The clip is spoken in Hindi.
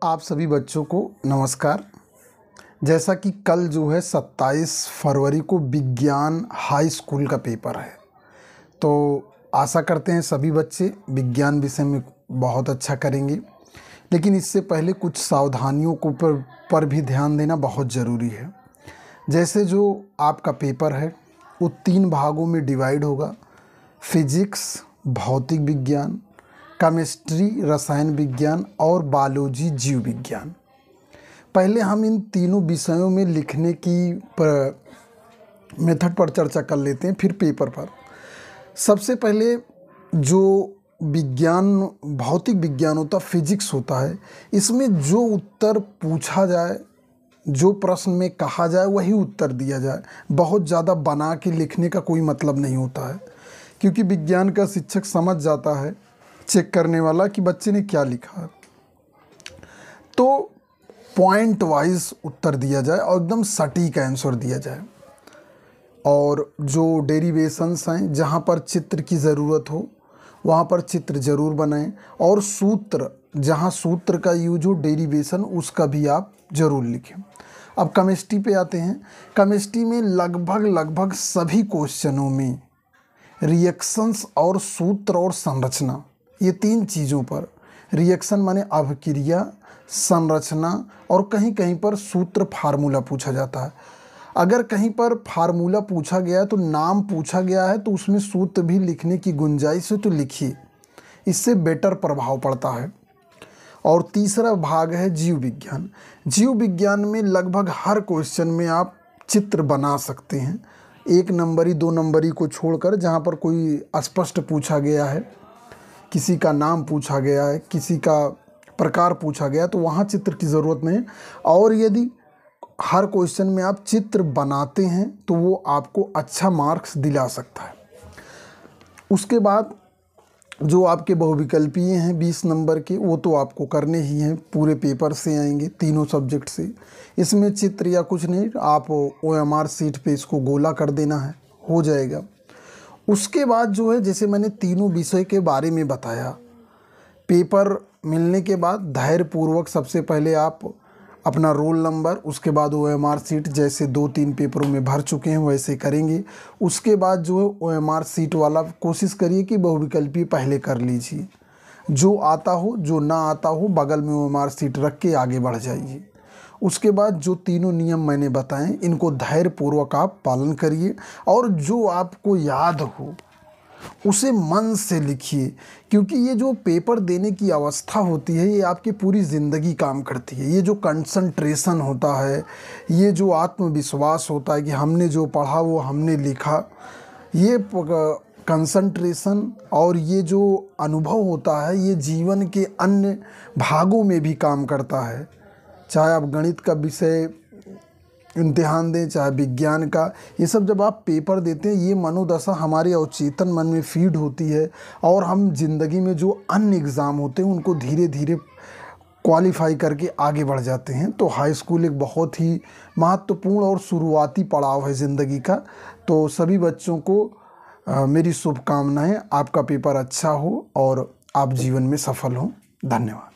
आप सभी बच्चों को नमस्कार। जैसा कि कल जो है 27 फरवरी को विज्ञान हाई स्कूल का पेपर है, तो आशा करते हैं सभी बच्चे विज्ञान विषय में बहुत अच्छा करेंगे। लेकिन इससे पहले कुछ सावधानियों को पर भी ध्यान देना बहुत ज़रूरी है। जैसे जो आपका पेपर है वो 3 भागों में डिवाइड होगा: फिजिक्स, भौतिक विज्ञान, केमिस्ट्री रसायन विज्ञान और बायोलॉजी जीव विज्ञान। पहले हम इन तीनों विषयों में लिखने की मेथड पर चर्चा कर लेते हैं, फिर पेपर पर। सबसे पहले जो विज्ञान भौतिक विज्ञान होता, फिजिक्स होता है, इसमें जो उत्तर पूछा जाए, जो प्रश्न में कहा जाए वही उत्तर दिया जाए। बहुत ज़्यादा बना के लिखने का कोई मतलब नहीं होता है, क्योंकि विज्ञान का शिक्षक समझ जाता है, चेक करने वाला, कि बच्चे ने क्या लिखा है। तो पॉइंट वाइज उत्तर दिया जाए और एकदम सटीक आंसर दिया जाए। और जो डेरिवेशंस हैं, जहाँ पर चित्र की ज़रूरत हो वहाँ पर चित्र ज़रूर बनाएं, और सूत्र, जहाँ सूत्र का यूज हो, डेरिवेशन, उसका भी आप ज़रूर लिखें। अब केमिस्ट्री पे आते हैं। केमिस्ट्री में लगभग सभी क्वेश्चनों में रिएक्शंस और सूत्र और संरचना, ये 3 चीज़ों पर, रिएक्शन माने अभिक्रिया, संरचना और कहीं कहीं पर सूत्र फार्मूला पूछा जाता है। अगर कहीं पर फार्मूला पूछा गया है तो नाम पूछा गया है तो उसमें सूत्र भी लिखने की गुंजाइश है तो लिखिए, इससे बेटर प्रभाव पड़ता है। और तीसरा भाग है जीव विज्ञान। जीव विज्ञान में लगभग हर क्वेश्चन में आप चित्र बना सकते हैं, 1 नंबरी 2 नंबरी को छोड़कर। जहाँ पर कोई स्पष्ट पूछा गया है, किसी का नाम पूछा गया है, किसी का प्रकार पूछा गया, तो वहाँ चित्र की ज़रूरत नहीं है। और यदि हर क्वेश्चन में आप चित्र बनाते हैं तो वो आपको अच्छा मार्क्स दिला सकता है। उसके बाद जो आपके बहुविकल्पीय हैं 20 नंबर के, वो तो आपको करने ही हैं, पूरे पेपर से आएंगे, तीनों सब्जेक्ट से। इसमें चित्र या कुछ नहीं, आप OMR सीट पे इसको गोला कर देना है, हो जाएगा। उसके बाद जो है, जैसे मैंने तीनों विषय के बारे में बताया, पेपर मिलने के बाद धैर्यपूर्वक सबसे पहले आप अपना रोल नंबर, उसके बाद OMR सीट, जैसे 2-3 पेपरों में भर चुके हैं वैसे करेंगे। उसके बाद जो है OMR सीट वाला कोशिश करिए कि बहुविकल्पी पहले कर लीजिए। जो आता हो, जो ना आता हो, बगल में OMR सीट रख के आगे बढ़ जाइए। उसके बाद जो तीनों नियम मैंने बताएं, इनको धैर्यपूर्वक आप पालन करिए, और जो आपको याद हो उसे मन से लिखिए, क्योंकि ये जो पेपर देने की अवस्था होती है, ये आपकी पूरी ज़िंदगी काम करती है। ये जो कंसंट्रेशन होता है, ये जो आत्मविश्वास होता है कि हमने जो पढ़ा वो हमने लिखा, ये कंसंट्रेशन और ये जो अनुभव होता है, ये जीवन के अन्य भागों में भी काम करता है। चाहे आप गणित का विषय इम्तिहान दें, चाहे विज्ञान का, ये सब जब आप पेपर देते हैं, ये मनोदशा हमारे अवचेतन मन में फीड होती है, और हम जिंदगी में जो अन्य एग्ज़ाम होते हैं उनको धीरे धीरे क्वालिफाई करके आगे बढ़ जाते हैं। तो हाई स्कूल एक बहुत ही महत्वपूर्ण और शुरुआती पड़ाव है ज़िंदगी का। तो सभी बच्चों को मेरी शुभकामनाएं, आपका पेपर अच्छा हो और आप जीवन में सफल हों। धन्यवाद।